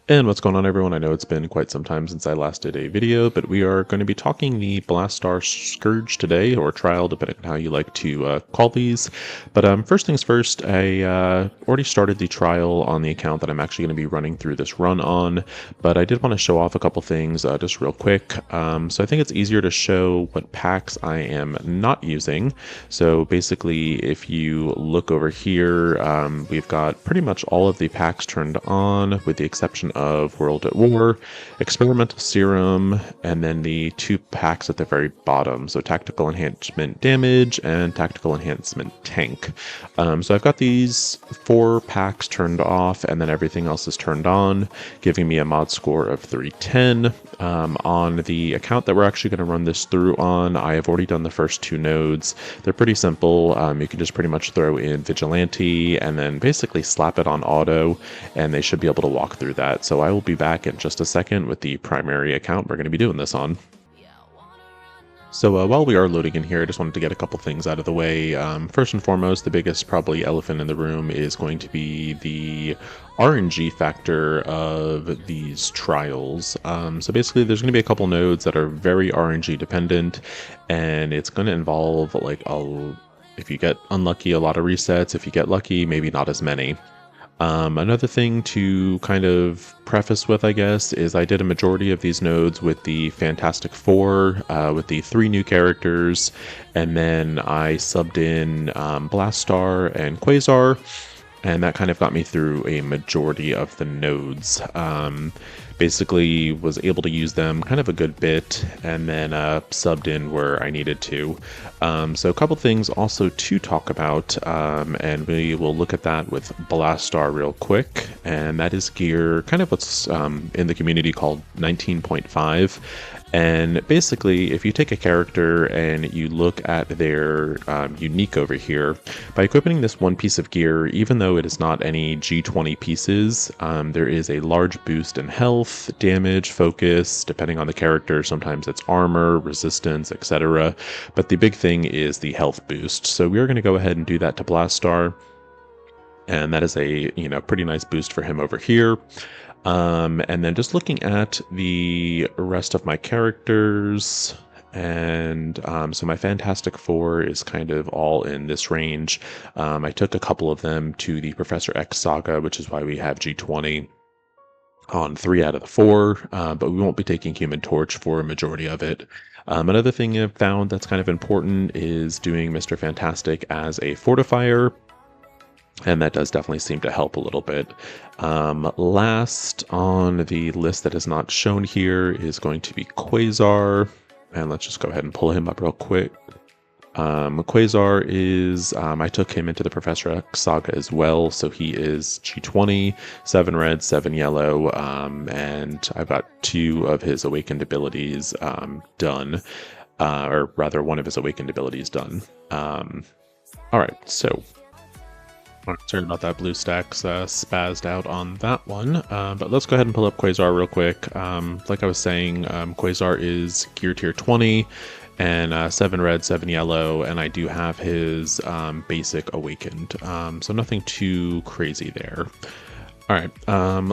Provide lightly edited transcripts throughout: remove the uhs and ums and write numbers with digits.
And what's going on, everyone? I know it's been quite some time since I last did a video, but we are going to be talking the Blastaar Scourge today, or Trial, depending on how you like to call these. But first things first, I already started the trial on the account that I'm actually going to be running through this run on, but I did want to show off a couple things just real quick. So I think it's easier to show what packs I am not using. So basically, if you look over here, we've got pretty much all of the packs turned on, with the exception of World at War, Experimental Serum, and then the two packs at the very bottom. So Tactical Enhancement Damage and Tactical Enhancement Tank. So I've got these four packs turned off, and then everything else is turned on, giving me a mod score of 310. On the account that we're actually going to run this through on, I have already done the first two nodes. They're pretty simple. You can just pretty much throw in Vigilante and then basically slap it on auto, and they should be able to walk through that. So I will be back in just a second with the primary account we're going to be doing this on. So while we are loading in here, I just wanted to get a couple things out of the way. First and foremost, the biggest probably elephant in the room is going to be the RNG factor of these trials. So basically, there's going to be a couple nodes that are very RNG dependent, and it's going to involve if you get unlucky, a lot of resets. If you get lucky, maybe not as many. Another thing to kind of preface with, I guess, is I did a majority of these nodes with the Fantastic Four, with the 3 new characters, and then I subbed in Blastaar and Quasar, and that kind of got me through a majority of the nodes. Basically was able to use them kind of a good bit, and then subbed in where I needed to. So a couple things also to talk about, and we will look at that with Blastaar real quick, and that is gear, kind of what's in the community called 19.5. And basically, if you take a character and you look at their unique over here, by equipping this one piece of gear, even though it is not any G20 pieces, there is a large boost in health, damage, focus, depending on the character. Sometimes it's armor, resistance, etc. But the big thing is the health boost. So we are going to go ahead and do that to Blastaar. And that is a pretty nice boost for him over here. And then just looking at the rest of my characters, and so my Fantastic Four is kind of all in this range. I took a couple of them to the Professor X saga, which is why we have G20 on 3 out of the 4, but we won't be taking Human Torch for a majority of it. Another thing I've found that's kind of important is doing Mr. Fantastic as a fortifier, and that does definitely seem to help a little bit. Last on the list that is not shown here is going to be Quasar, and let's just go ahead and pull him up real quick. Quasar is, I took him into the Professor X saga as well, so he is G20, 7 red, 7 yellow, and I've got 2 of his awakened abilities done, or rather one of his awakened abilities done. Alright, so sorry about that, blue stacks spazzed out on that one, but let's go ahead and pull up Quasar real quick. Like I was saying, Quasar is gear tier 20, and 7 red, 7 yellow, and I do have his basic awakened, so nothing too crazy there. Alright,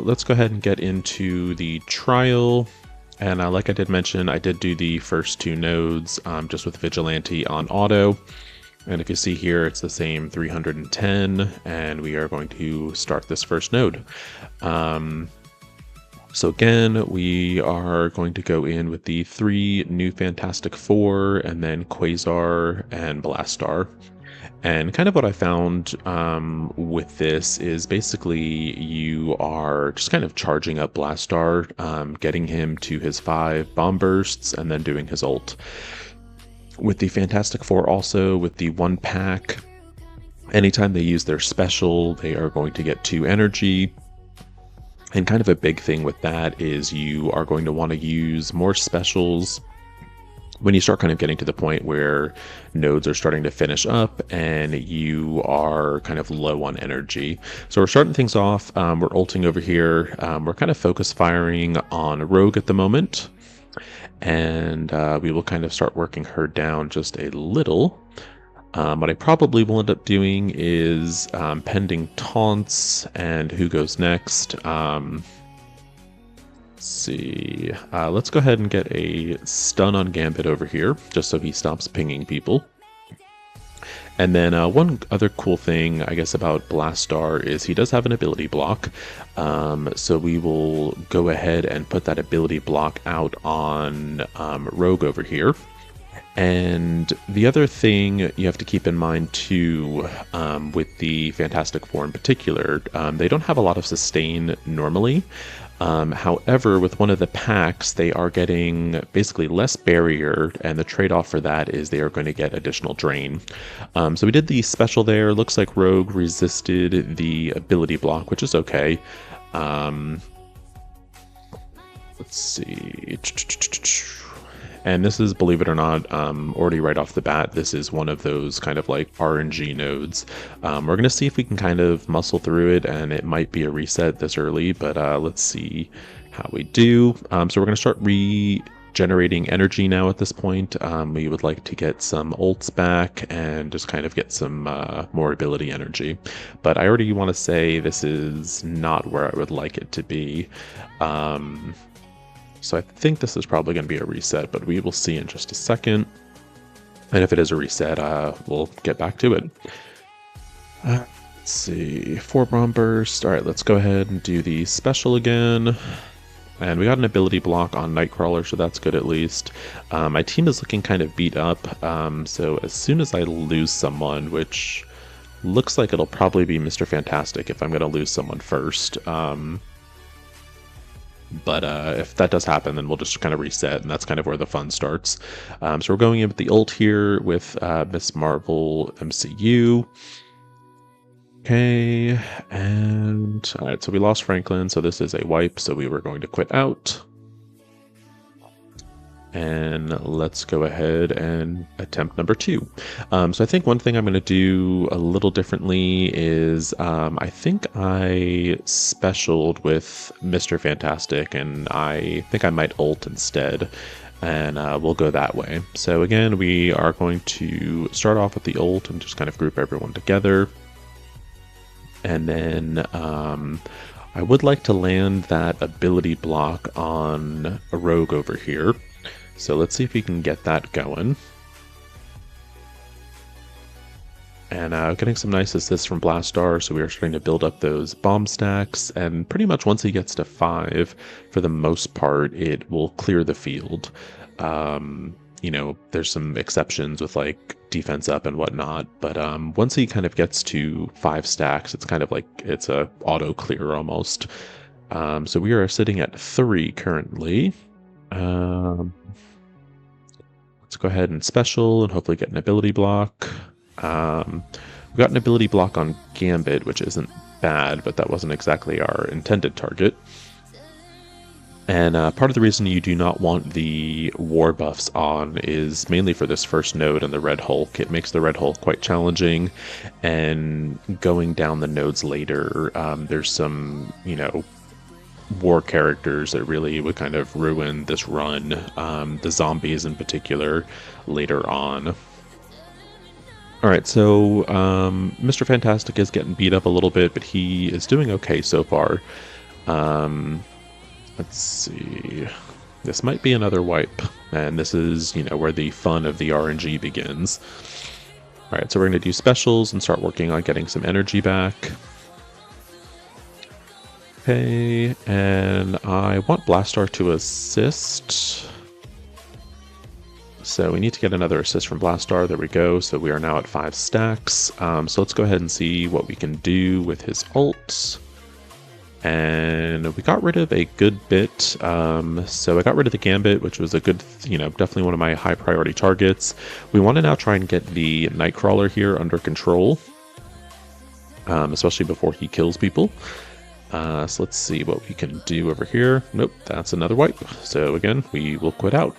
let's go ahead and get into the trial. And like I did mention, I did do the first 2 nodes just with Vigilante on auto. And if you see here, it's the same 310, and we are going to start this first node. So again, we are going to go in with the 3 new Fantastic Four, and then Quasar and Blastaar. And kind of what I found with this is basically you are just kind of charging up Blastaar, getting him to his 5 bomb bursts, and then doing his ult. With the Fantastic Four also, with the 1 pack, anytime they use their special, they are going to get 2 energy. And kind of a big thing with that is you are going to want to use more specials when you start kind of getting to the point where nodes are starting to finish up and you are kind of low on energy. So we're starting things off, we're ulting over here, we're kind of focus firing on Rogue at the moment. And we will kind of start working her down just a little. What I probably will end up doing is pending taunts and who goes next. see. Let's go ahead and get a stun on Gambit over here, just so he stops pinging people. And then one other cool thing, I guess, about Blastaar is he does have an ability block. So we will go ahead and put that ability block out on Rogue over here. And the other thing you have to keep in mind too, with the Fantastic Four in particular, they don't have a lot of sustain normally. However, with one of the packs, they are getting basically less barrier, and the trade-off for that is they are going to get additional drain. So we did the special there. Looks like Rogue resisted the ability block, which is okay. Let's see. And this is, believe it or not, already right off the bat, this is one of those kind of like RNG nodes. We're going to see if we can kind of muscle through it, and it might be a reset this early, but let's see how we do. So we're going to start regenerating energy now at this point. We would like to get some ults back and just kind of get some more ability energy. But I already want to say this is not where I would like it to be. So I think this is probably going to be a reset, but we will see in just a second. And if it is a reset, we'll get back to it. Let's see, 4 bomb burst. All right, let's go ahead and do the special again. And we got an ability block on Nightcrawler, so that's good at least. My team is looking kind of beat up, so as soon as I lose someone, which looks like it'll probably be Mr. Fantastic if I'm going to lose someone first. But if that does happen, then we'll just kind of reset, and that's kind of where the fun starts. So we're going in with the ult here with Miss Marvel MCU. Okay, and all right, so we lost Franklin, so this is a wipe, so we were going to quit out. And let's go ahead and attempt number 2. So I think one thing I'm going to do a little differently is I think I specialed with Mr. Fantastic, and I think I might ult instead, and we'll go that way. So again, we are going to start off with the ult and just kind of group everyone together. And then I would like to land that ability block on a Rogue over here. So let's see if we can get that going. And getting some nice assists from Blastaar, so we are starting to build up those bomb stacks, and pretty much once he gets to 5, for the most part, it will clear the field. You know, there's some exceptions with like defense up and whatnot, but once he kind of gets to 5 stacks, it's kind of like it's a auto clear almost. So we are sitting at 3 currently. Let's go ahead and special and hopefully get an ability block. We got an ability block on Gambit, which isn't bad, but that wasn't exactly our intended target. And part of the reason you do not want the war buffs on is mainly for this first node and the Red Hulk. It makes the Red Hulk quite challenging, and going down the nodes later, there's some, you know, war characters that really would kind of ruin this run, the zombies in particular, later on. Alright, so Mr. Fantastic is getting beat up a little bit, but he is doing okay so far. Let's see. This might be another wipe, and this is, you know, where the fun of the RNG begins. Alright, so we're going to do specials and start working on getting some energy back. Okay, and I want Blastaar to assist. So we need to get another assist from Blastaar. There we go. So we are now at 5 stacks. So let's go ahead and see what we can do with his ult. And we got rid of a good bit. So I got rid of the Gambit, which was a good, you know, definitely one of my high priority targets. We want to now try and get the Nightcrawler here under control, especially before he kills people. So let's see what we can do over here. Nope, that's another wipe. So again, we will quit out.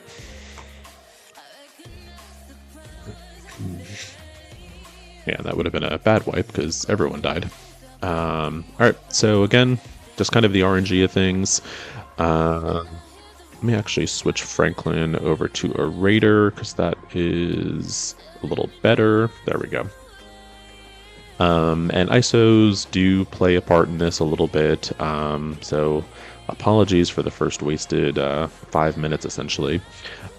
Yeah, that would have been a bad wipe because everyone died. Alright, so again, just kind of the RNG of things. Let me actually switch Franklin over to a Raider because that is a little better. There we go. And ISOs do play a part in this a little bit, so apologies for the first wasted 5 minutes essentially.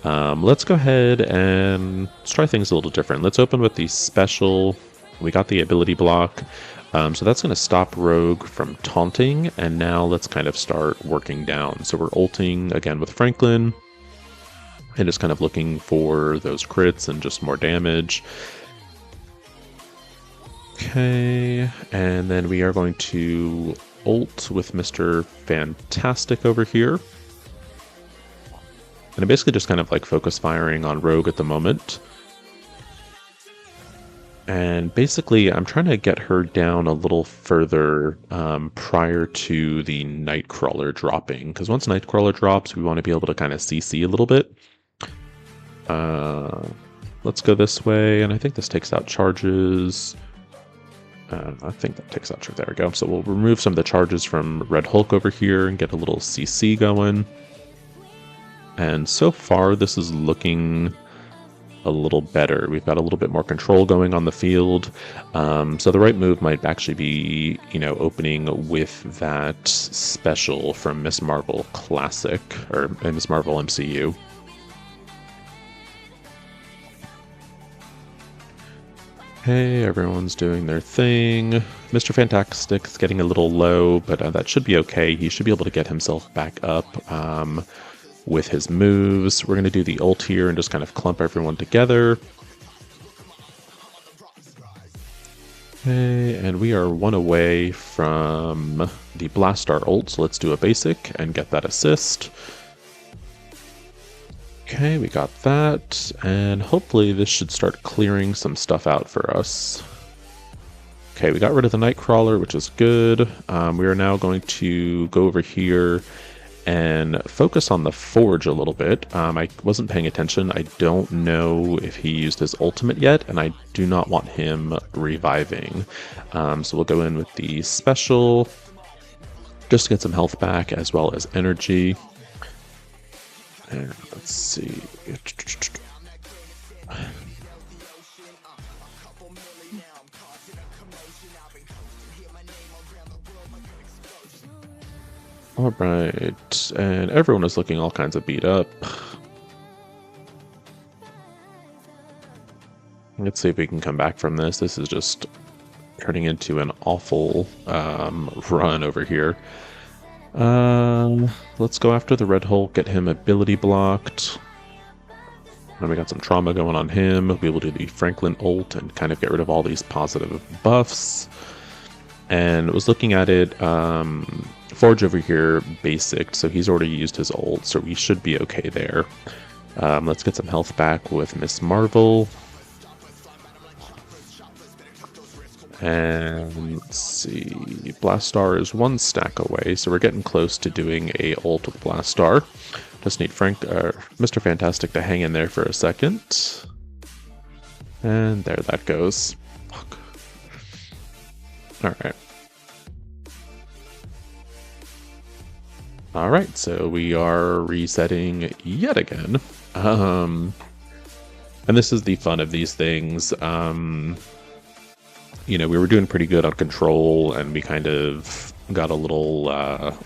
Let's go ahead and let's try things a little different. Let's open with the special. We got the ability block, so that's going to stop Rogue from taunting, and now let's kind of start working down. So we're ulting again with Franklin, and just kind of looking for those crits and just more damage. Okay, and then we are going to ult with Mr. Fantastic over here. And I'm basically just kind of like focus firing on Rogue at the moment. And basically I'm trying to get her down a little further prior to the Nightcrawler dropping. Because once Nightcrawler drops, we want to be able to kind of CC a little bit. Let's go this way, and I think this takes out charges. I think that takes out, there we go. So we'll remove some of the charges from Red Hulk over here and get a little CC going. And so far, this is looking a little better. We've got a little bit more control going on the field. So the right move might actually be, opening with that special from Miss Marvel Classic, or Miss Marvel MCU. Hey, everyone's doing their thing. Mr. Fantastic's getting a little low, but that should be okay. He should be able to get himself back up with his moves. We're going to do the ult here and just kind of clump everyone together. Okay, and we are one away from the Blastaar ult, so let's do a basic and get that assist. Okay, we got that, and hopefully this should start clearing some stuff out for us. Okay, we got rid of the Nightcrawler, which is good. We are now going to go over here and focus on the Forge a little bit. I wasn't paying attention. I don't know if he used his ultimate yet, and I do not want him reviving. So we'll go in with the special, just to get some health back, as well as energy. And let's see. Alright, and everyone is looking all kinds of beat up. Let's see if we can come back from this. This is just turning into an awful run over here. Let's go after the Red Hulk, get him ability blocked. And we got some trauma going on him. We'll be able to do the Franklin ult and kind of get rid of all these positive buffs. And was looking at it, Forge over here, basic, so he's already used his ult, so we should be okay there. Let's get some health back with Miss Marvel. And let's see, Blastaar is 1 stack away, so we're getting close to doing a ult with Blastaar. Just need Mr. Fantastic to hang in there for a second. And there that goes. Fuck. Alright. Alright, so we are resetting yet again. And this is the fun of these things. We were doing pretty good on control, and we kind of got a little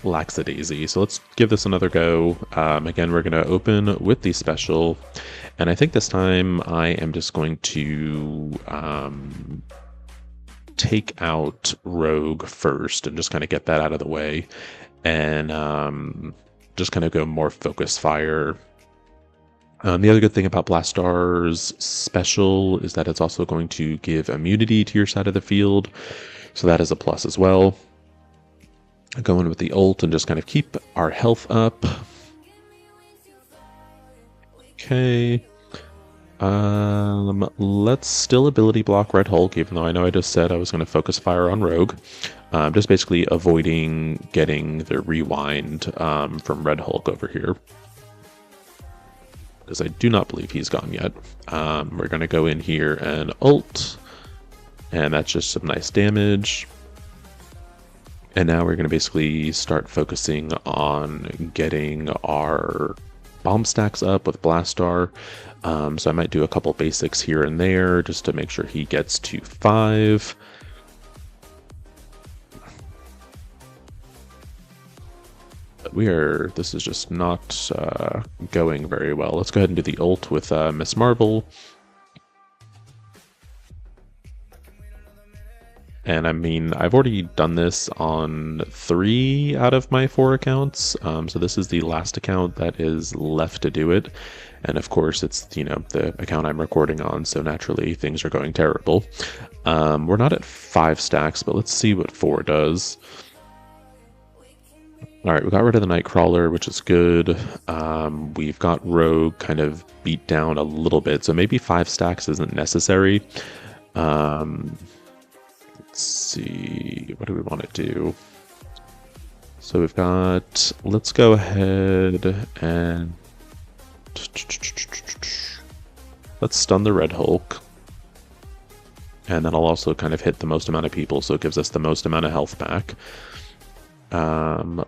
lackadaisy. So let's give this another go. Again, we're going to open with the special, and I think this time I am just going to take out Rogue first and just kind of get that out of the way, and just kind of go more focus fire. The other good thing about Blastaar's special is that it's also going to give immunity to your side of the field, so that is a plus as well. Go in with the ult and just kind of keep our health up. Okay. Let's still ability block Red Hulk, even though I know I just said I was going to focus fire on Rogue. Just basically avoiding getting the rewind from Red Hulk over here, because I do not believe he's gone yet. We're going to go in here and ult, and that's just some nice damage. And now we're going to basically start focusing on getting our bomb stacks up with Blastaar. So I might do a couple basics here and there just to make sure he gets to 5. This is just not going very well. Let's go ahead and do the ult with Miss Marvel. And I mean, I've already done this on 3 out of my 4 accounts, so this is the last account that is left to do it. And of course, it's, you know, the account I'm recording on, so naturally things are going terrible. We're not at 5 stacks, but let's see what 4 does. Alright, we got rid of the Nightcrawler, which is good. We've got Rogue kind of beat down a little bit, so maybe 5 stacks isn't necessary. Let's see, what do we want to do? So we've got, let's go ahead and let's stun the Red Hulk. And then I'll also kind of hit the most amount of people, so it gives us the most amount of health back.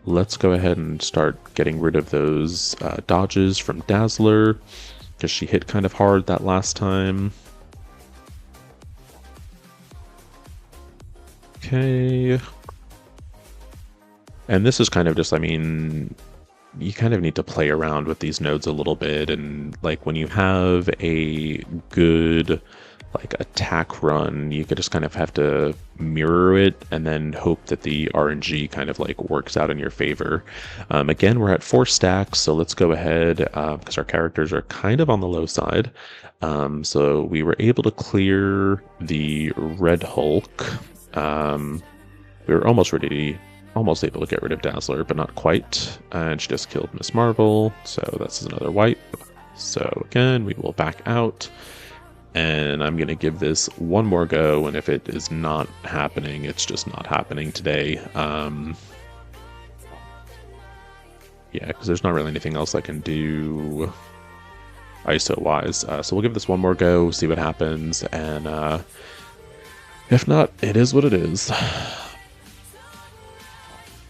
Let's go ahead and start getting rid of those dodges from Dazzler, because she hit kind of hard that last time. Okay. And this is kind of just, I mean, you kind of need to play around with these nodes a little bit, and like when you have a good like attack run, you could just kind of have to mirror it and then hope that the RNG kind of like works out in your favor. Again, we're at 4 stacks, so let's go ahead, because our characters are kind of on the low side. So we were able to clear the Red Hulk. We were almost able to get rid of Dazzler, but not quite. And she just killed Miss Marvel, so this is another wipe. So again, we will back out. And I'm going to give this one more go, and if it is not happening, it's just not happening today. Yeah, because there's not really anything else I can do ISO-wise. So we'll give this one more go, see what happens, and if not, it is what it is.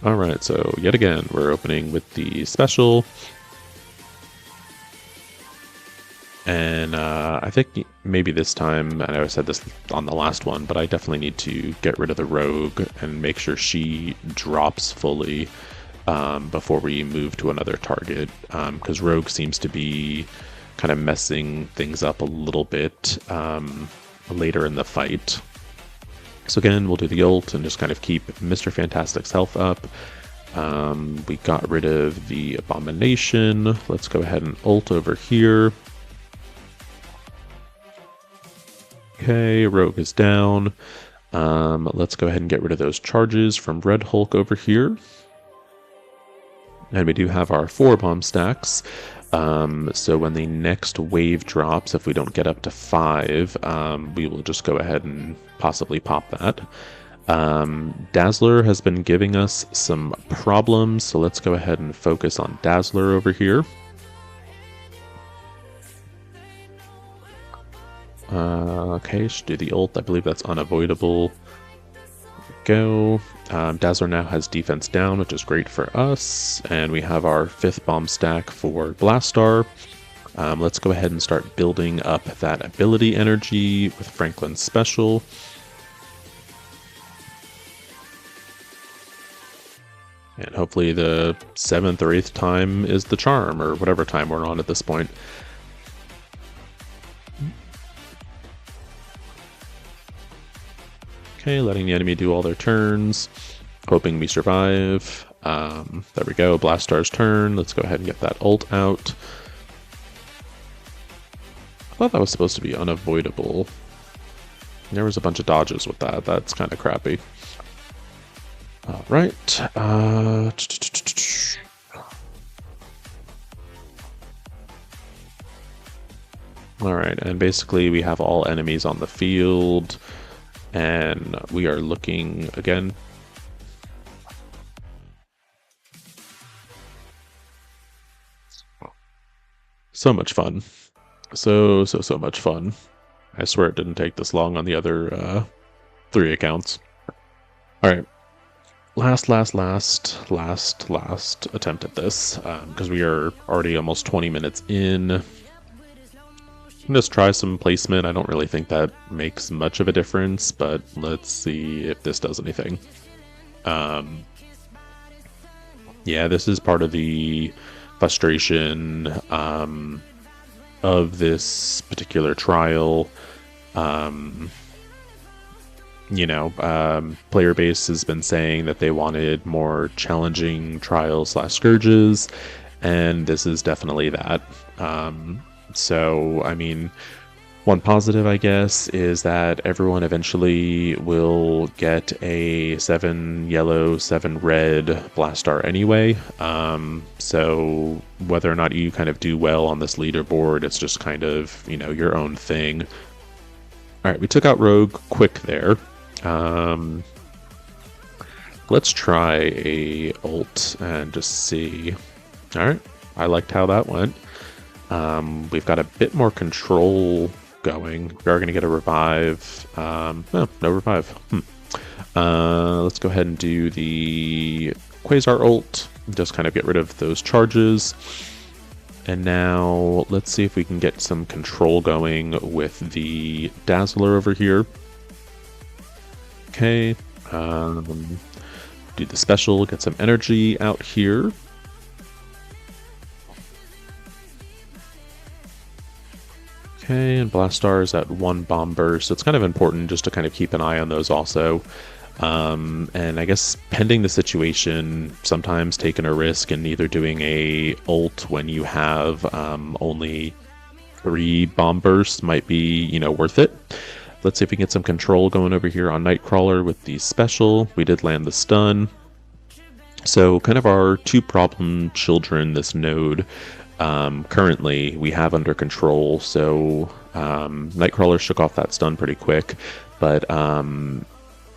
Alright, so yet again, we're opening with the special. And I think maybe this time, I know I said this on the last one, but I definitely need to get rid of the Rogue and make sure she drops fully before we move to another target, because Rogue seems to be kind of messing things up a little bit later in the fight. So again, we'll do the ult and just kind of keep Mr. Fantastic's health up. We got rid of the Abomination. Let's go ahead and ult over here. Okay, Rogue is down. Let's go ahead and get rid of those charges from Red Hulk over here. And we do have our 4 bomb stacks. So when the next wave drops, if we don't get up to 5, we will just go ahead and possibly pop that. Dazzler has been giving us some problems, so let's go ahead and focus on Dazzler over here. Okay, should do the ult. I believe that's unavoidable. Go. Dazzler now has defense down, which is great for us. And we have our 5th bomb stack for Blastaar. Let's go ahead and start building up that ability energy with Franklin's special. And hopefully the 7th or 8th time is the charm, or whatever time we're on at this point. Okay, letting the enemy do all their turns, hoping we survive. There we go, Blastaar's turn. Let's go ahead and get that ult out. I thought that was supposed to be unavoidable. There was a bunch of dodges with that. That's kind of crappy. Alright. Alright, and basically we have all enemies on the field. And we are looking again. So much fun. So much fun. I swear it didn't take this long on the other 3 accounts. Alright. Last attempt at this, because we are already almost 20 minutes in. Just try some placement. I don't really think that makes much of a difference, but let's see if this does anything. Yeah, Yeah, this is part of the frustration of this particular trial. Um, Player base has been saying that they wanted more challenging trials slash scourges, and this is definitely that. So, I mean, one positive, I guess, is that everyone eventually will get a 7 yellow, 7 red Blastaar anyway. So whether or not you kind of do well on this leaderboard, it's just kind of, your own thing. All right, we took out Rogue quick there. Let's try a ult and just see. All right, I liked how that went. We've got a bit more control going. We are going to get a revive. No revive. Let's go ahead and do the Quasar ult. Just kind of get rid of those charges. And now let's see if we can get some control going with the Dazzler over here. Okay. Do the special, get some energy out here. Okay, and Blastaar is at 1 bomb burst, so it's kind of important just to kind of keep an eye on those also. And I guess pending the situation, sometimes taking a risk and either doing a ult when you have only 3 bomb bursts might be, worth it. Let's see if we can get some control going over here on Nightcrawler with the special. We did land the stun. So kind of our 2 problem children, this node, currently we have under control. So Nightcrawler shook off that stun pretty quick, but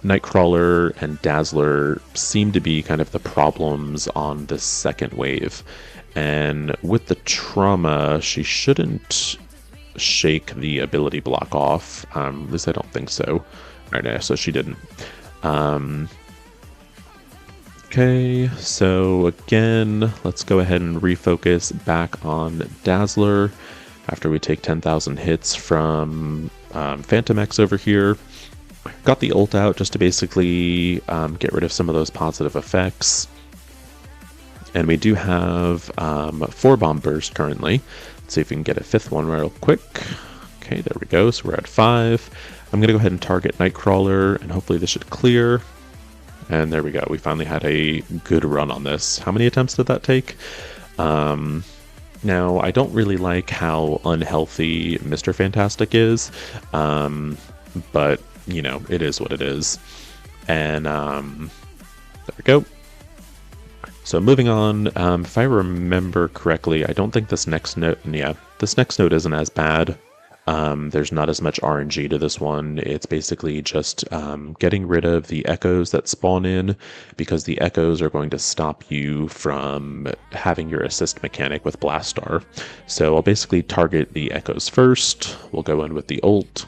Nightcrawler and Dazzler seem to be kind of the problems on this second wave. And with the trauma, she shouldn't shake the ability block off. At least I don't think so. Alright, yeah, so she didn't. Okay, so again, let's go ahead and refocus back on Dazzler after we take 10,000 hits from Phantom X over here. Got the ult out just to basically get rid of some of those positive effects. And we do have 4 bomb bursts currently. Let's see if we can get a 5th one real quick. Okay, there we go. So we're at 5. I'm going to go ahead and target Nightcrawler, and hopefully this should clear. And there we go. We finally had a good run on this. How many attempts did that take? Now, I don't really like how unhealthy Mr. Fantastic is, but, it is what it is. And there we go. So moving on, if I remember correctly, I don't think this next node, this next node isn't as bad. There's not as much RNG to this one. It's basically just getting rid of the echoes that spawn in, because the echoes are going to stop you from having your assist mechanic with Blastaar. So I'll basically target the echoes first. We'll go in with the ult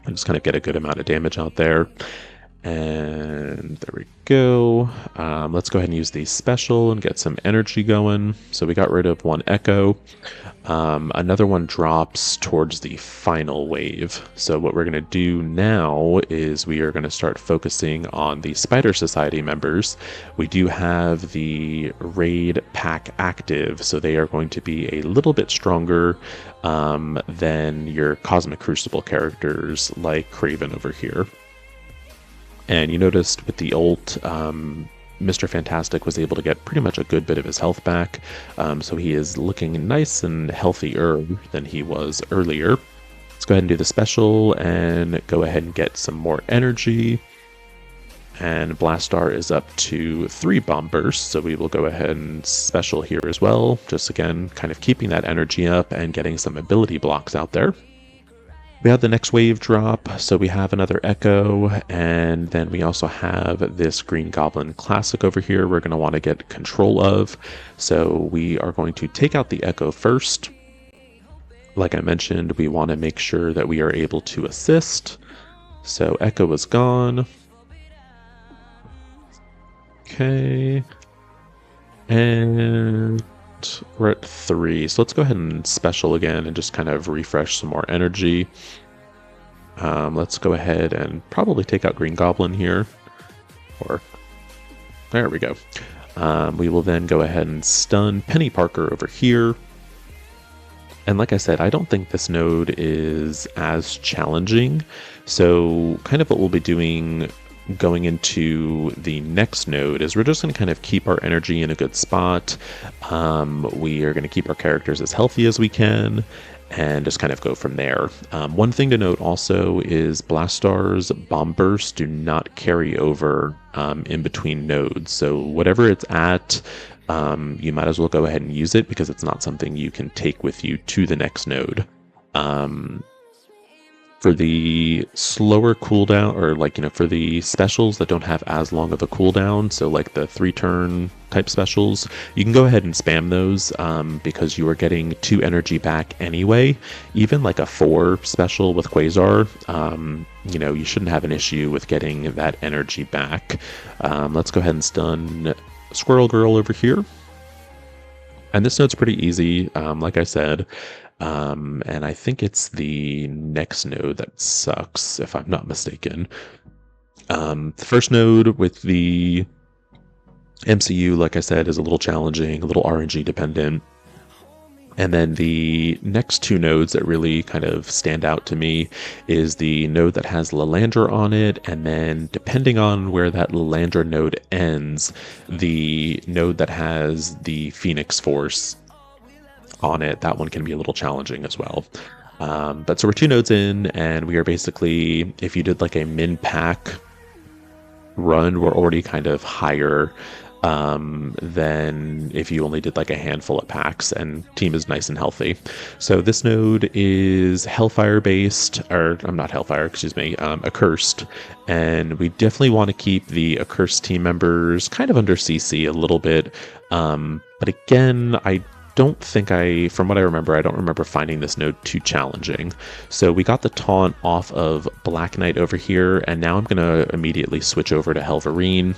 and just kind of get a good amount of damage out there. And there we go. Let's go ahead and use the special and get some energy going. So we got rid of 1 echo. Another one drops towards the final wave. So what we're going to do now is we are going to start focusing on the Spider Society members. We do have the raid pack active, so they are going to be a little bit stronger than your Cosmic Crucible characters like Kraven over here. And you noticed with the ult, Mr. Fantastic was able to get pretty much a good bit of his health back, so he is looking nice and healthier than he was earlier. Let's go ahead and do the special and go ahead and get some more energy. And Blastaar is up to 3 bomb bursts, so we will go ahead and special here as well, just again kind of keeping that energy up and getting some ability blocks out there. We had the next wave drop, so we have another Echo, and then we also have this Green Goblin Classic over here we're going to want to get control of. So we are going to take out the Echo first. Like I mentioned, we want to make sure that we are able to assist. So Echo is gone. Okay. And we're at 3, so let's go ahead and special again and just kind of refresh some more energy. Let's go ahead and probably take out Green Goblin here, or there we go. We will then go ahead and stun Penny Parker over here. And like I said, I don't think this node is as challenging. So kind of what we'll be doing going into the next node is we're just going to kind of keep our energy in a good spot. We are going to keep our characters as healthy as we can and just kind of go from there. One thing to note also is Blastaar's bomb bursts do not carry over in between nodes. So whatever it's at, you might as well go ahead and use it because it's not something you can take with you to the next node. For the slower cooldown, or like, for the specials that don't have as long of a cooldown, so like the 3-turn type specials, you can go ahead and spam those because you are getting 2 energy back anyway. Even like a 4 special with Quasar, you shouldn't have an issue with getting that energy back. Let's go ahead and stun Squirrel Girl over here. And this node's pretty easy, like I said. And I think it's the next node that sucks, if I'm not mistaken. The first node with the MCU, like I said, is a little challenging, a little RNG dependent. And then the next 2 nodes that really kind of stand out to me is the node that has Lilandra on it, and then depending on where that Lilandra node ends, the node that has the Phoenix Force on it, that one can be a little challenging as well. But so we're 2 nodes in, and we are basically, if you did like a min-pack run, we're already kind of higher than if you only did like a handful of packs, and team is nice and healthy. So this node is Hellfire based, or I'm not Hellfire, excuse me, Accursed, and we definitely want to keep the Accursed team members kind of under CC a little bit. But again, from what I remember, I don't remember finding this node too challenging. So we got the taunt off of Black Knight over here, and now I'm going to immediately switch over to Helverine.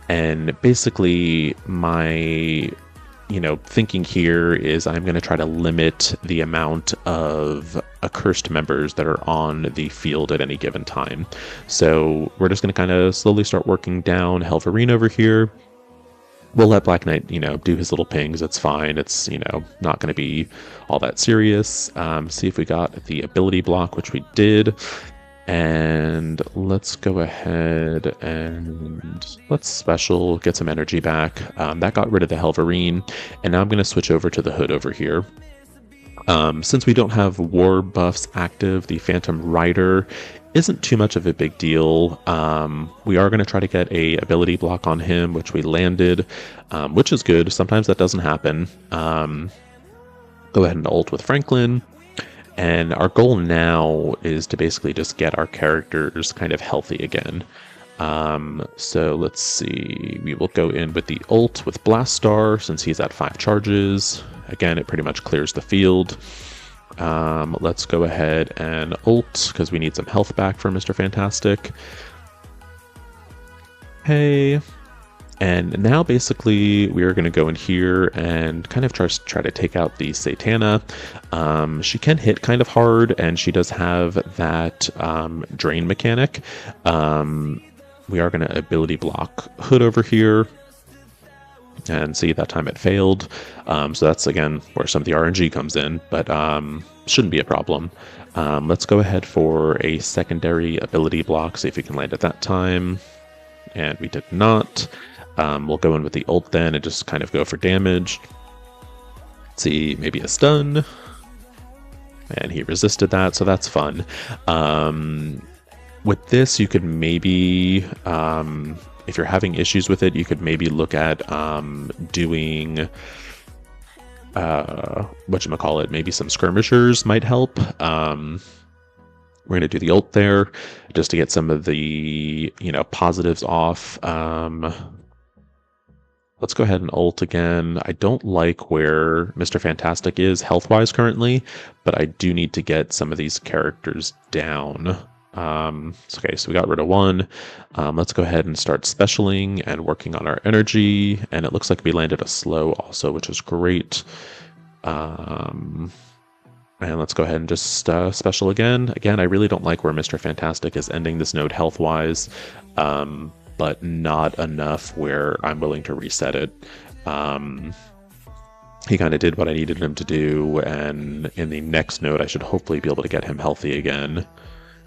And basically my thinking here is I'm going to try to limit the amount of Accursed members that are on the field at any given time. So we're just going to kind of slowly start working down Helverine over here. We'll let Black Knight, do his little pings. It's fine. It's, not going to be all that serious. See if we got the ability block, which we did. And let's go ahead and let's special, get some energy back. That got rid of the Helverine. And now I'm going to switch over to the Hood over here. Since we don't have war buffs active, the Phantom Rider isn't too much of a big deal. We are going to try to get a ability block on him, which we landed, which is good. Sometimes that doesn't happen. Go ahead and ult with Franklin. And our goal now is to basically just get our characters kind of healthy again. So let's see. We will go in with the ult with Blastaar since he's at 5 charges. Again, it pretty much clears the field. Let's go ahead and ult because we need some health back for Mr. Fantastic. Hey. And now basically we are going to go in here and kind of try to take out the Satana. She can hit kind of hard, and she does have that drain mechanic. We are going to ability block Hood over here. And see, that time it failed. So that's, again, where some of the RNG comes in, but shouldn't be a problem. Let's go ahead for a secondary ability block, see if we can land at that time. And we did not. We'll go in with the ult then and just kind of go for damage. See, maybe a stun. And he resisted that, so that's fun. With this, you could maybe... if you're having issues with it, you could maybe look at doing whatchamacallit, maybe some skirmishers might help. We're going to do the ult there just to get some of the, positives off. Let's go ahead and ult again. I don't like where Mr. Fantastic is health-wise currently, but I do need to get some of these characters down. Okay, so we got rid of one. Let's go ahead and start specialing and working on our energy. And it looks like we landed a slow also, which is great. And let's go ahead and just special again. Again, I really don't like where Mr. Fantastic is ending this node health-wise. but not enough where I'm willing to reset it. He kind of did what I needed him to do, and in the next node, I should hopefully be able to get him healthy again.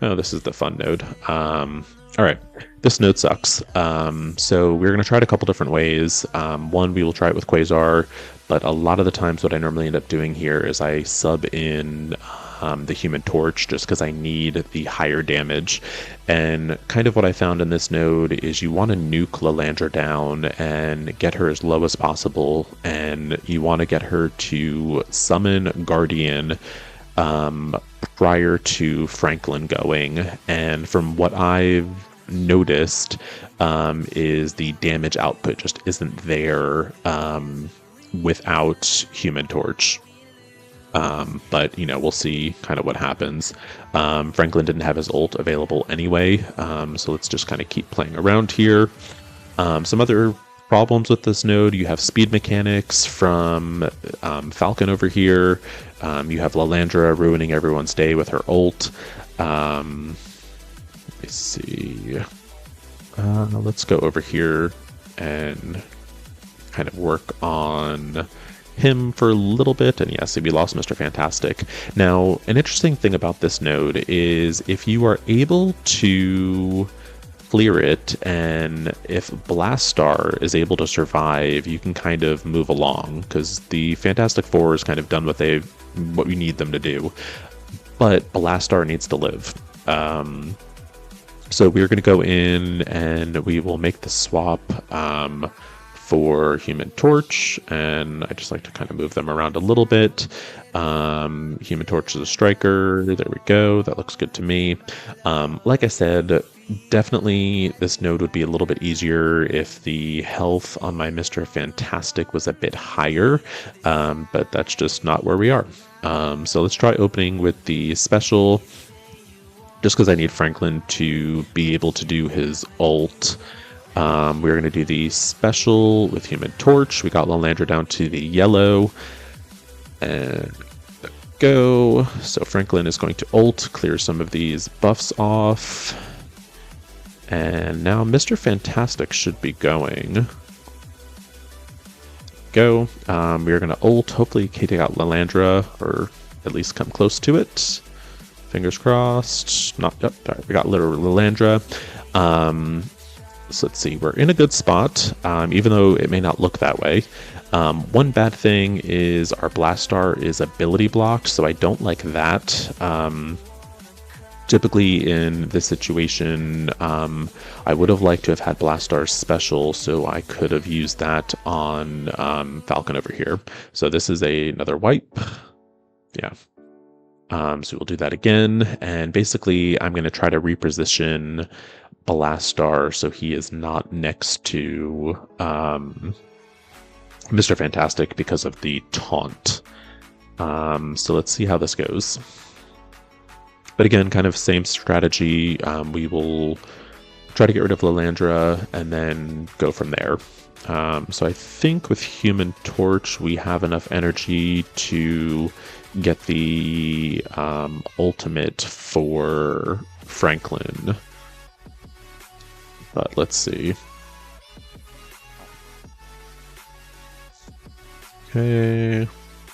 Oh, this is the fun node. All right, this node sucks. So we're going to try it a couple different ways. One, we will try it with Quasar, but a lot of the times what I normally end up doing here is I sub in the Human Torch just because I need the higher damage. And kind of what I found in this node is you want to nuke Lalandra down and get her as low as possible, and you want to get her to summon Guardian prior to Franklin going. And from what I've noticed is the damage output just isn't there without Human Torch. But, you know, we'll see kind of what happens. Franklin didn't have his ult available anyway, so let's just kind of keep playing around here. Some other problems with this node: you have speed mechanics from Falcon over here. You have Lalandra ruining everyone's day with her ult. Let me see. Let's go over here and kind of work on him for a little bit, and yes, we lost Mr. Fantastic. Now, an interesting thing about this node is if you are able to clear it, and if Blastaar is able to survive, you can kind of move along, because the Fantastic Four has kind of done what we need them to do, but Blastaar needs to live. So we're going to go in and we will make the swap for Human Torch, and I just like to kind of move them around a little bit. Human Torch is a striker. There we go. That looks good to me. Like I said, definitely this node would be a little bit easier if the health on my Mr. Fantastic was a bit higher, but that's just not where we are. So let's try opening with the special, just because I need Franklin to be able to do his ult. We're going to do the special with Human Torch. We got Lalandra down to the yellow. And go. So Franklin is going to ult, clear some of these buffs off. And now Mr. Fantastic should be going. Go. We're going to ult, hopefully take out Lalandra, or at least come close to it. Fingers crossed. Not, yep, all right, we got literally Lalandra. So let's see, we're in a good spot, even though it may not look that way. One bad thing is our Blastaar is ability blocked, so I don't like that. Typically in this situation, I would have liked to have had Blastaar's special, so I could have used that on Falcon over here. So this is another wipe. Yeah. So we'll do that again, and basically I'm going to try to reposition Blastaar so he is not next to Mr. Fantastic because of the taunt. So let's see how this goes. But again, kind of same strategy. We will try to get rid of Lalandra and then go from there. So I think with Human Torch we have enough energy to get the ultimate for Franklin. But let's see. Okay,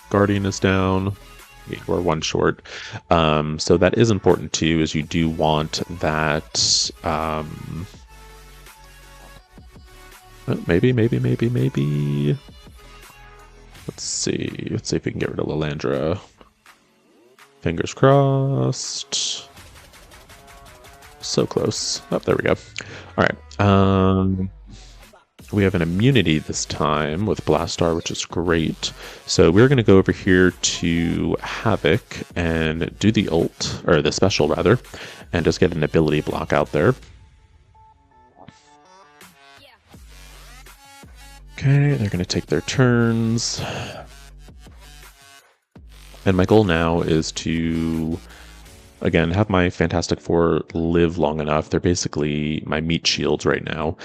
Guardian is down. We're one short. So that is important too, is you do want that. Maybe. Let's see. Let's see if we can get rid of Lalandra. Fingers crossed. So close. Oh, there we go. All right. We have an immunity this time with Blastaar, which is great. So we're going to go over here to Havoc and do the ult, or the special rather, and just get an ability block out there. Okay, they're going to take their turns. And my goal now is to, again, have my Fantastic Four live long enough. They're basically my meat shields right now.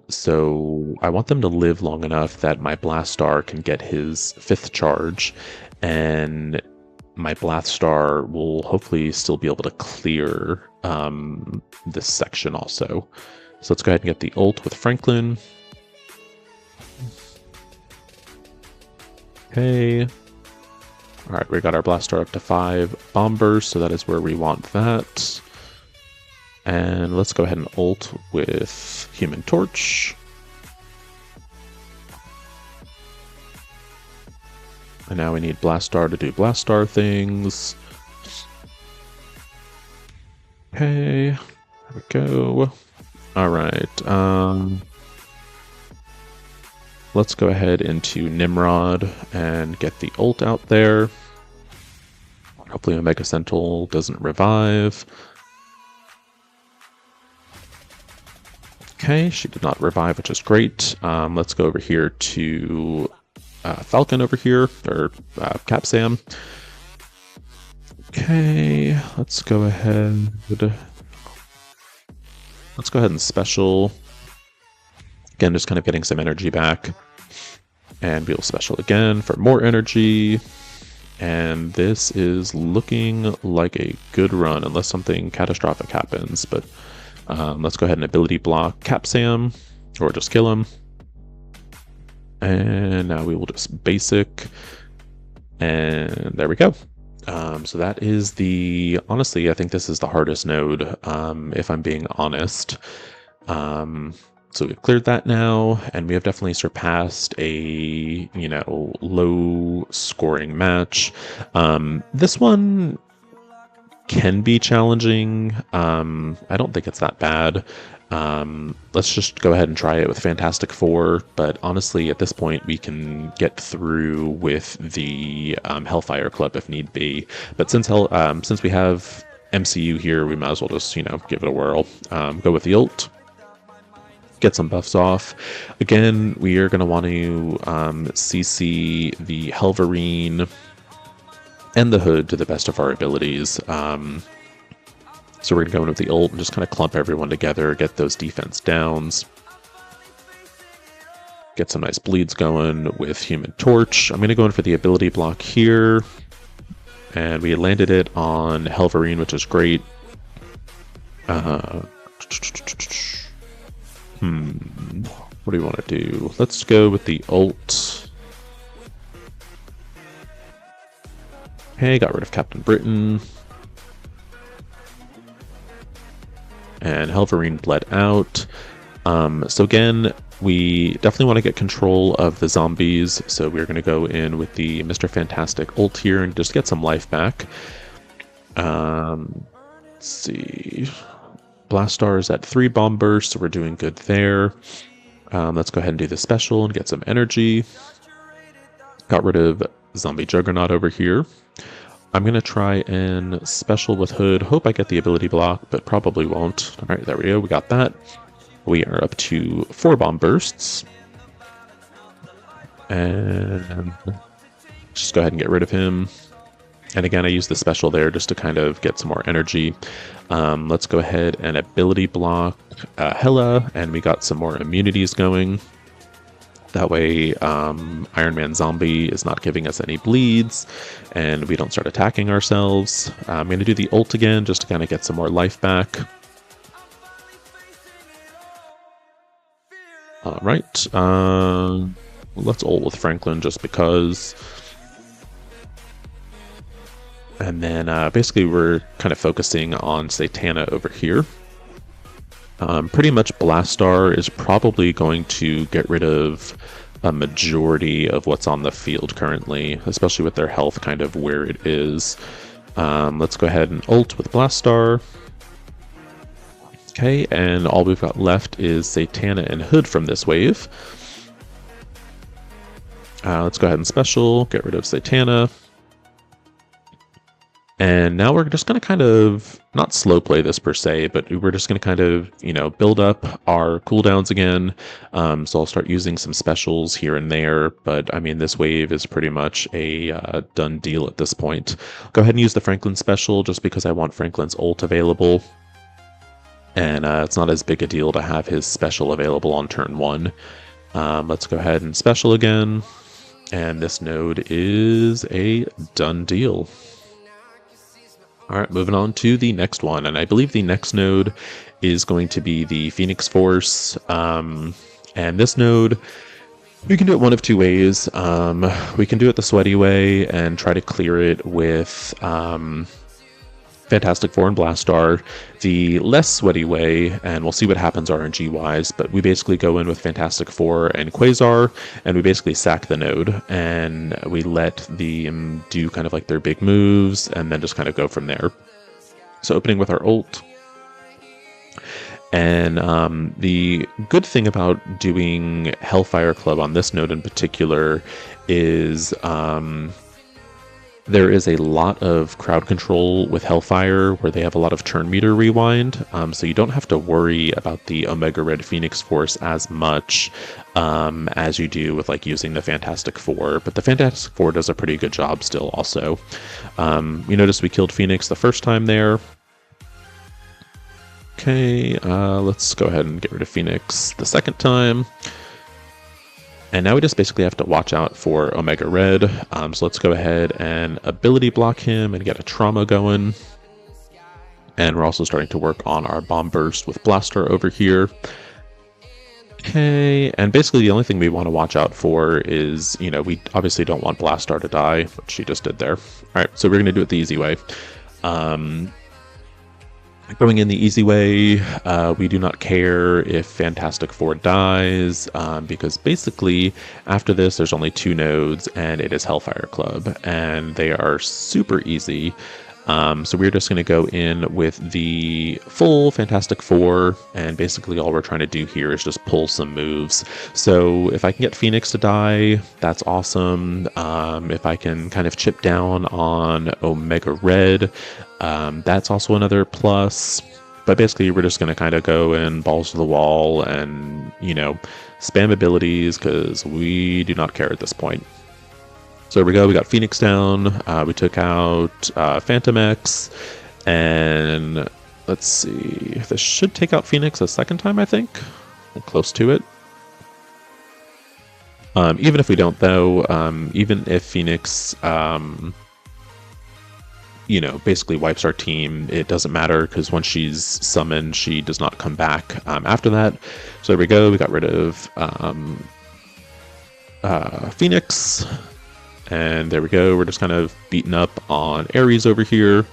So I want them to live long enough that my Blastaar can get his 5th charge, and my Blastaar will hopefully still be able to clear this section also. So let's go ahead and get the ult with Franklin. Okay. Alright, we got our Blastaar up to 5 bombers, so that is where we want that. And let's go ahead and ult with Human Torch. And now we need Blastaar to do Blastaar things. Okay, there we go. Alright, let's go ahead into Nimrod and get the ult out there. Hopefully Omega Sentinel doesn't revive. Okay, she did not revive, which is great. Let's go over here to Falcon over here, or Cap Sam. Okay, let's go ahead. Let's go ahead and special. Again, just kind of getting some energy back. And we'll special again for more energy. And this is looking like a good run, unless something catastrophic happens. But let's go ahead and ability block Cap Sam, or just kill him. And now we will just basic. And there we go. So that is honestly, I think this is the hardest node, if I'm being honest. So we've cleared that now, and we have definitely surpassed a, low scoring match. This one can be challenging. I don't think it's that bad. Let's just go ahead and try it with Fantastic Four, but honestly, at this point, we can get through with the Hellfire Club if need be. But since we have MCU here, we might as well just, give it a whirl. Go with the ult. Get some buffs off. Again, we are going to want to CC the Helverine and the Hood to the best of our abilities. So we're going to go in with the ult and just kind of clump everyone together, get those defense downs. Get some nice bleeds going with Human Torch. I'm going to go in for the ability block here. And we landed it on Helverine, which is great. What do we want to do? Let's go with the ult. Okay, got rid of Captain Britain. And Helverine bled out. So again, we definitely want to get control of the zombies. So we're going to go in with the Mr. Fantastic ult here and just get some life back. Let's see. Blastaar is at 3 bomb bursts, so we're doing good there. Let's go ahead and do the special and get some energy. Got rid of Zombie Juggernaut over here. I'm going to try and special with Hood. Hope I get the ability block, but probably won't. Alright, there we go. We got that. We are up to 4 bomb bursts. And just go ahead and get rid of him. And again, I use the special there just to kind of get some more energy. Let's go ahead and ability block Hela, and we got some more immunities going. That way, Iron Man Zombie is not giving us any bleeds, and we don't start attacking ourselves. I'm going to do the ult again just to kind of get some more life back. Alright, let's ult with Franklin just because. And then basically we're kind of focusing on Satana over here. Pretty much Blastaar is probably going to get rid of a majority of what's on the field currently, especially with their health kind of where it is. Let's go ahead and ult with Blastaar. Okay, and all we've got left is Satana and Hood from this wave. Let's go ahead and special, get rid of Satana. And now we're just going to kind of, not slow play this per se, but we're just going to kind of, build up our cooldowns again. So I'll start using some specials here and there, but I mean, this wave is pretty much a done deal at this point. Go ahead and use the Franklin special just because I want Franklin's ult available. And it's not as big a deal to have his special available on turn 1. Let's go ahead and special again. And this node is a done deal. All right, moving on to the next one, and I believe the next node is going to be the Phoenix Force. And this node, we can do it one of two ways. We can do it the sweaty way and try to clear it with Fantastic Four and Blastaar, the less sweaty way, and we'll see what happens RNG wise, but we basically go in with Fantastic Four and Quasar, and we basically sack the node, and we let them do kind of like their big moves, and then just kind of go from there. So opening with our ult. And the good thing about doing Hellfire Club on this node in particular is there is a lot of crowd control with Hellfire where they have a lot of turn meter rewind, so you don't have to worry about the Omega Red Phoenix Force as much as you do with like using the Fantastic Four, but the Fantastic Four does a pretty good job still also. You notice we killed Phoenix the first time there. Okay, let's go ahead and get rid of Phoenix the second time. And now we just basically have to watch out for Omega Red. So let's go ahead and ability block him and get a trauma going. And we're also starting to work on our bomb burst with Blastaar over here. Okay, and basically the only thing we want to watch out for is, you know, we obviously don't want Blastaar to die, which she just did there. Alright, so we're going to do it the easy way. Going in the easy way, we do not care if Fantastic Four dies, because basically after this there's only 2 nodes and it is Hellfire Club, and they are super easy. So we're just going to go in with the full Fantastic Four, and basically all we're trying to do here is just pull some moves. So if I can get Phoenix to die, that's awesome. If I can kind of chip down on Omega Red, that's also another plus. But basically we're just going to kind of go in balls to the wall and, you know, spam abilities because we do not care at this point. So there we go, we got Phoenix down, we took out Phantom X, and let's see, this should take out Phoenix a second time, I think. We're close to it. Even if we don't, though, even if Phoenix, you know, basically wipes our team, it doesn't matter, because once she's summoned, she does not come back after that. So there we go, we got rid of Phoenix. And there we go, we're just kind of beating up on Ares over here.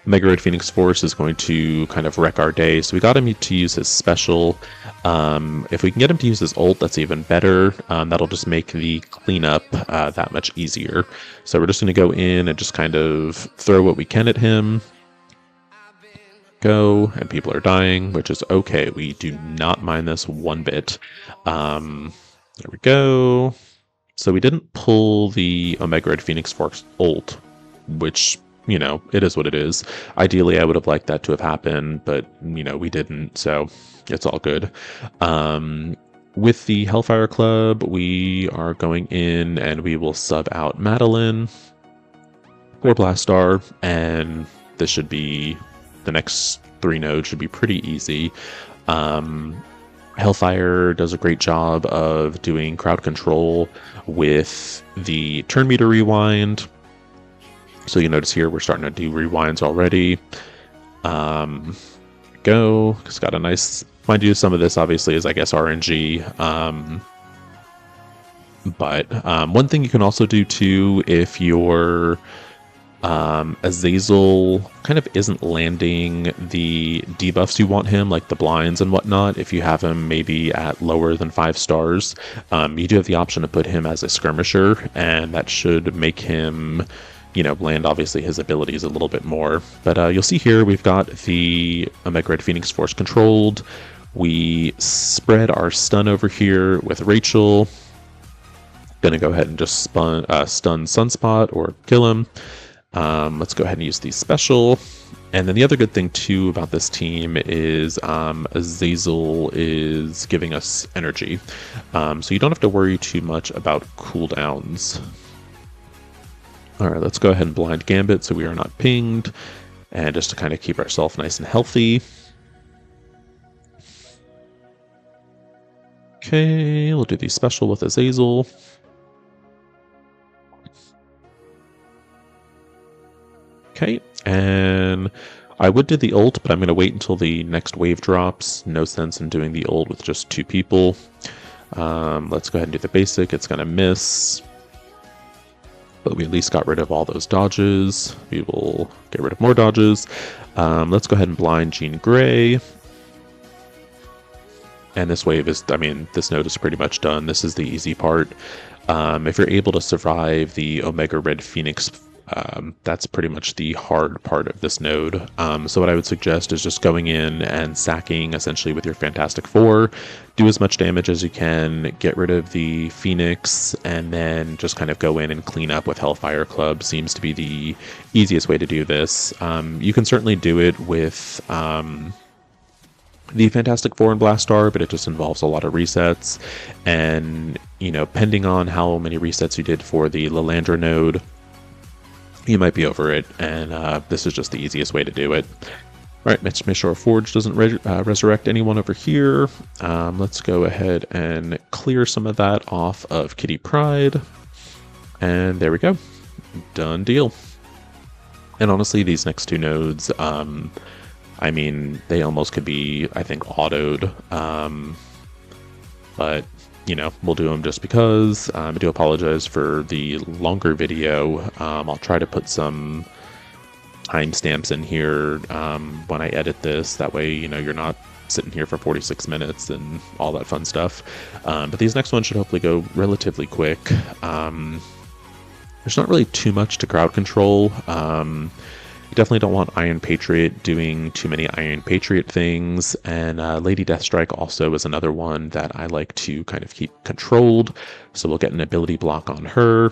Mega Red Phoenix Force is going to kind of wreck our day, so we got him to use his special. If we can get him to use his ult, that's even better. That'll just make the cleanup that much easier. So we're just going to go in and just kind of throw what we can at him. Go, and people are dying, which is okay. We do not mind this one bit. There we go. So we didn't pull the Omega Red Phoenix Force ult, which, you know, it is what it is. Ideally, I would have liked that to have happened, but, you know, we didn't, so it's all good. With the Hellfire Club, we are going in and we will sub out Madeline or Blastaar, and this should be, the next 3 nodes should be pretty easy. Hellfire does a great job of doing crowd control with the turn meter rewind. So you notice here we're starting to do rewinds already. Go, it's got a nice, mind you, some of this obviously is, I guess, RNG. But one thing you can also do too, if your Azazel kind of isn't landing the debuffs you want him, like the blinds and whatnot, if you have him maybe at lower than 5 stars, you do have the option to put him as a skirmisher, and that should make him, you know, land obviously his abilities a little bit more. But you'll see here we've got the Omega Red Phoenix Force controlled. We spread our stun over here with Rachel. Gonna go ahead and just stun Sunspot or kill him. Let's go ahead and use the special. And then the other good thing too about this team is Azazel is giving us energy. So you don't have to worry too much about cooldowns. Alright, let's go ahead and blind Gambit so we are not pinged. And just to kind of keep ourselves nice and healthy. Okay, we'll do the special with Azazel. Okay, and I would do the ult, but I'm going to wait until the next wave drops. No sense in doing the ult with just 2 people. Let's go ahead and do the basic. It's going to miss, but we at least got rid of all those dodges. We will get rid of more dodges. Let's go ahead and blind Jean Grey. And this wave is, I mean, this node is pretty much done. This is the easy part. If you're able to survive the Omega Red Phoenix, that's pretty much the hard part of this node. So what I would suggest is just going in and sacking essentially with your Fantastic Four. Do as much damage as you can, get rid of the Phoenix, and then just kind of go in and clean up with Hellfire Club. Seems to be the easiest way to do this. You can certainly do it with the Fantastic Four and Blastaar, but it just involves a lot of resets. And, you know, depending on how many resets you did for the Lilandra node, you might be over it, and this is just the easiest way to do it. Alright, let's make sure Forge doesn't resurrect anyone over here. Let's go ahead and clear some of that off of Kitty Pryde. And there we go. Done deal. And honestly, these next 2 nodes, I mean, they almost could be, I think, autoed. But, you know, we'll do them just because. I do apologize for the longer video. I'll try to put some timestamps in here when I edit this. That way, you know, you're not sitting here for 46 minutes and all that fun stuff. But these next ones should hopefully go relatively quick. There's not really too much to crowd control. You definitely don't want Iron Patriot doing too many Iron Patriot things, and Lady Deathstrike also is another one that I like to kind of keep controlled, so we'll get an ability block on her.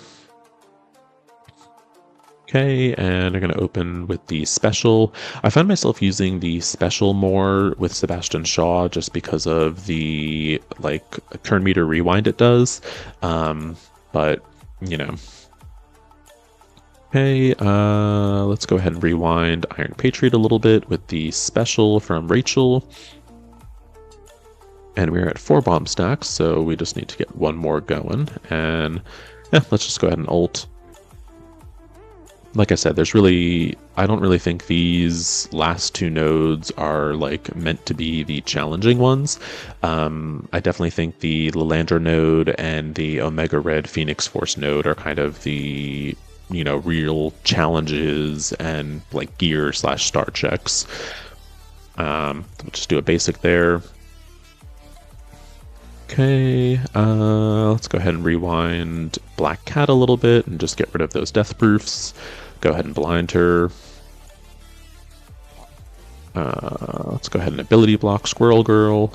Okay, and I'm going to open with the special. I find myself using the special more with Sebastian Shaw just because of the, like, turn meter rewind it does, but, you know. Okay, let's go ahead and rewind Iron Patriot a little bit with the special from Rachel. And we're at 4 bomb stacks, so we just need to get 1 more going. And yeah, let's just go ahead and ult. Like I said, I don't really think these last 2 nodes are like meant to be the challenging ones. I definitely think the Lilandra node and the Omega Red Phoenix Force node are kind of the, you know, real challenges and like gear / star checks. We'll just do a basic there. Okay, let's go ahead and rewind Black Cat a little bit and just get rid of those death proofs. Go ahead and blind her. Let's go ahead and ability block Squirrel Girl.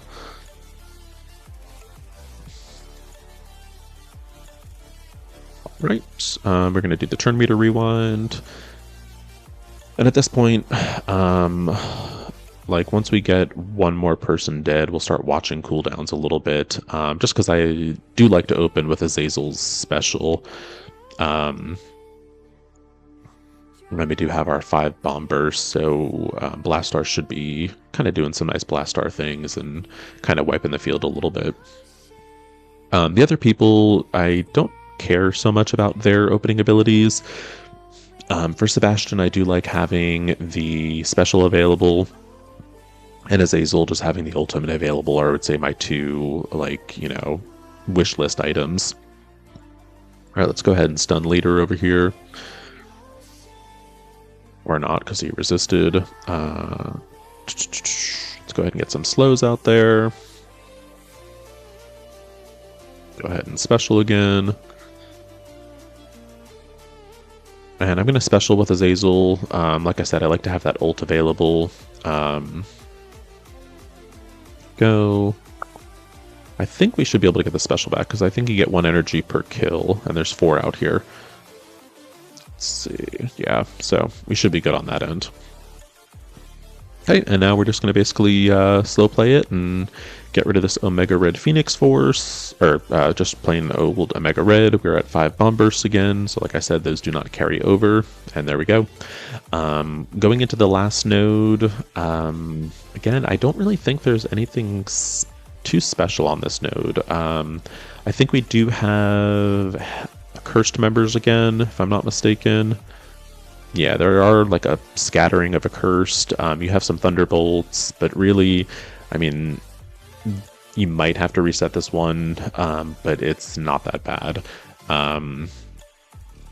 Right, we're going to do the turn meter rewind. And at this point, like once we get 1 more person dead, we'll start watching cooldowns a little bit, just because I do like to open with Azazel's special. And then we do have our 5 bomb bursts, so Blastaar should be kind of doing some nice Blastaar things and kind of wiping the field a little bit. The other people, I don't care so much about their opening abilities. For Sebastian, I do like having the special available, and Azazel just having the ultimate available, or I would say my 2, like, you know, wish list items. Alright, let's go ahead and stun Leader over here. Or not, because he resisted. Let's go ahead and get some slows out there. Go ahead and special again. And I'm going to special with Azazel. Like I said, I like to have that ult available. Go. I think we should be able to get the special back, because I think you get 1 energy per kill, and there's 4 out here. Let's see. Yeah, so we should be good on that end. Okay, and now we're just going to basically slow play it and get rid of this Omega Red Phoenix Force, or just plain old Omega Red. We're at 5 bomb bursts again, so like I said, those do not carry over, and there we go. Going into the last node, again, I don't really think there's anything too special on this node. I think we do have Cursed members again, if I'm not mistaken. yeah, there are like a scattering of accursed. You have some thunderbolts, but really, I mean, you might have to reset this one, but it's not that bad.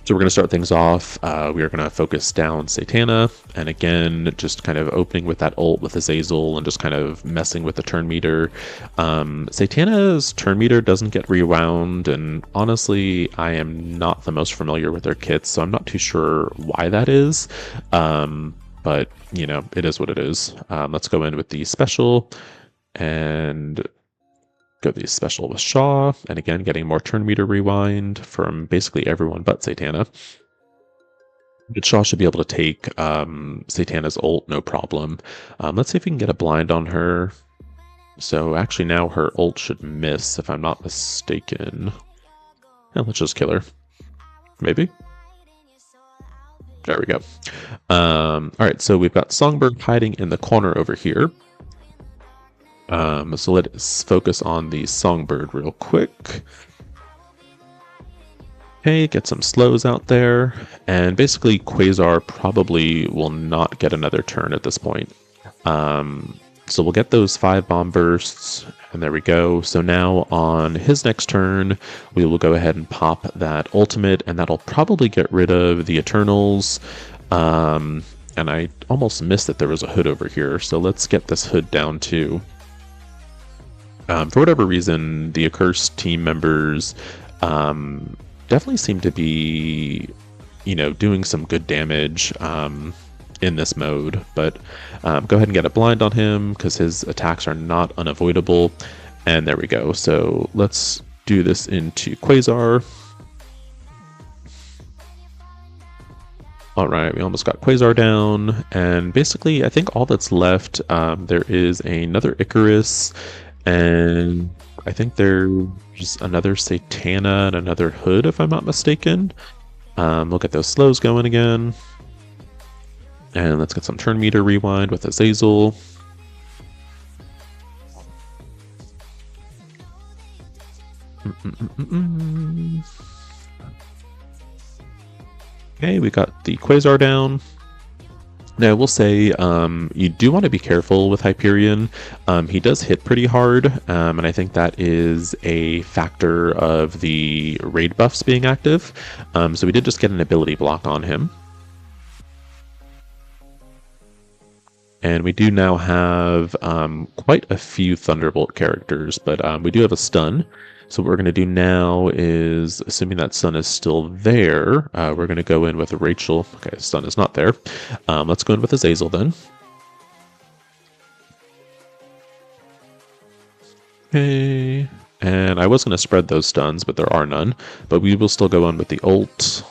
So we're going to start things off. We are going to focus down Satana, and again, just kind of opening with that ult with Azazel and just kind of messing with the turn meter. Satana's turn meter doesn't get rewound, and honestly, I am not the most familiar with their kits, so I'm not too sure why that is. But, you know, it is what it is. Let's go in with the special, and go the special with Shaw, and again, getting more turn meter rewind from basically everyone but Satana. But Shaw should be able to take Satana's ult, no problem. Let's see if we can get a blind on her. So actually now her ult should miss, if I'm not mistaken. Yeah, let's just kill her. Maybe? There we go. Alright, so we've got Songbird hiding in the corner over here. So let's focus on the Songbird real quick. Okay, get some slows out there, and basically Quasar probably will not get another turn at this point. So we'll get those 5 bomb bursts, and there we go. So now on his next turn, we will go ahead and pop that ultimate, and that'll probably get rid of the Eternals. And I almost missed that there was a hood over here, so let's get this hood down too. For whatever reason, the accursed team members definitely seem to be, you know, doing some good damage in this mode. But go ahead and get a blind on him because his attacks are not unavoidable. And there we go. So let's do this into Quasar. Alright, we almost got Quasar down. And basically, I think all that's left, there is another Icarus. And I think there's another Satana and another Hood, if I'm not mistaken. Look at those slows going again. And let's get some turn meter rewind with Azazel. Okay, we got the Quasar down. Now, I will say, you do want to be careful with Hyperion. He does hit pretty hard, and I think that is a factor of the raid buffs being active. So we did just get an ability block on him. And we do now have quite a few Thunderbolt characters, but we do have a stun. So what we're going to do now is, assuming that stun is still there, we're going to go in with Rachel. Okay, stun is not there. Let's go in with Azazel then. Okay, and I was going to spread those stuns, but there are none. But we will still go in with the ult.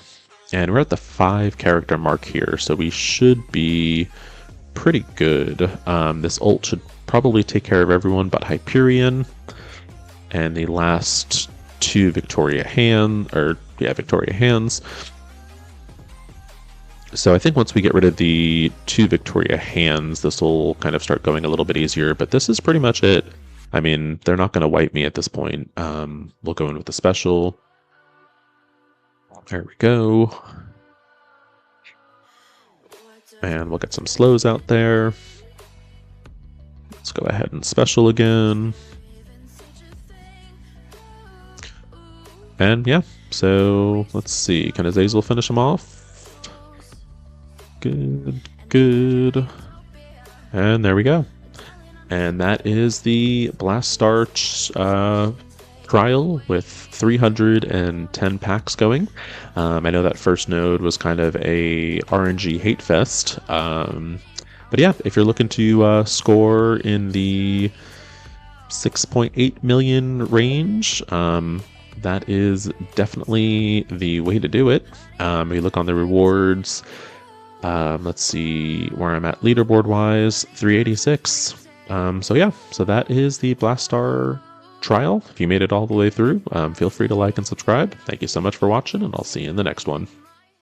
And we're at the 5 character mark here, so we should be pretty good. This ult should probably take care of everyone but Hyperion. And the last 2 Victoria hands. So I think once we get rid of the 2 Victoria hands, this will kind of start going a little bit easier. But this is pretty much it. I mean, they're not going to wipe me at this point. We'll go in with the special. There we go. And we'll get some slows out there. Let's go ahead and special again. And yeah, so let's see. Can Azazel finish him off? Good, good. And there we go. And that is the Blastaar trial with 310 packs going. I know that first node was kind of a RNG hate fest. But yeah, if you're looking to score in the 6.8 million range, that is definitely the way to do it. We look on the rewards. Let's see where I'm at leaderboard wise, 386. So yeah, so that is the Blastaar trial. If you made it all the way through, feel free to like and subscribe. Thank you so much for watching, and I'll see you in the next one.